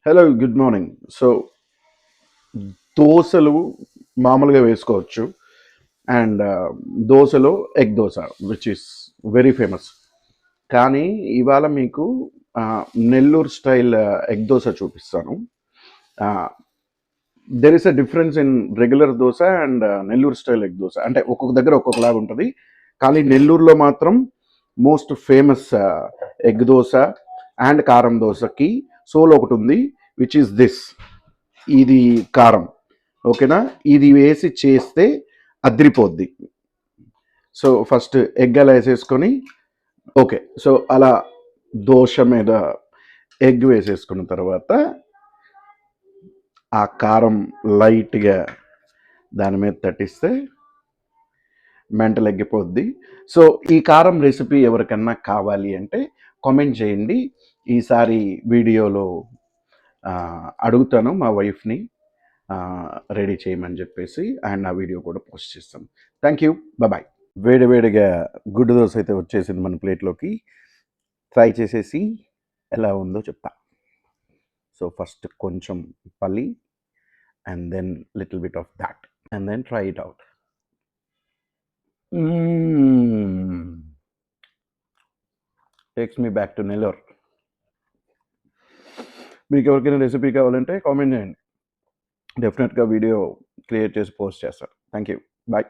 Hello good morning. So దోసలు మామూలుగా వేసుకోవచ్చు. అండ్ దోసలో egg dosa which is very famous. కానీ ఇవాళ మీకు నెల్లూరు స్టైల్ ఎగ్ దోస చూపిస్తాను. There is a difference in regular dosa and Nellore style egg dosa. అంటే ఒక్కొక్క దగ్గర ఒక్కొక్కలాగా ఉంటుంది. కానీ నెల్లూరులో మాత్రం most famous egg dosa and కారం దోసకి సోల్ ఒకటి ఉంది, విచ్ ఈస్ దిస్. ఇది కారం. ఓకేనా? ఇది వేసి చేస్తే అద్రిపోద్ది. సో ఫస్ట్ ఎగ్ అలా వేసేసుకొని, ఓకే, సో అలా దోశ మీద ఎగ్ వేసేసుకున్న తర్వాత ఆ కారం లైట్గా దాని మీద తట్టిస్తే మెంటల్ ఎగ్గిపోద్ది. సో ఈ కారం రెసిపీ ఎవరికన్నా కావాలి అంటే కామెంట్ చేయండి. ఈసారి వీడియోలో అడుగుతాను మా వైఫ్ని రెడీ చేయమని చెప్పేసి, అండ్ ఆ వీడియో కూడా పోస్ట్ చేస్తాను. Thank you. బాయ్. వేడివేడిగా గుడ్డు దోశ అయితే వచ్చేసింది మన ప్లేట్లోకి. ట్రై చేసేసి ఎలా ఉందో చెప్తా. సో ఫస్ట్ కొంచెం పల్లి and then little bit of that and then try it out. Takes me back to Nellore. మీకు ఎవరికైనా రెసిపీ కావాలంటే కామెంట్ చేయండి. డెఫినెట్గా వీడియో క్రియేట్ చేసి పోస్ట్ చేస్తాను. Thank you. బాయ్.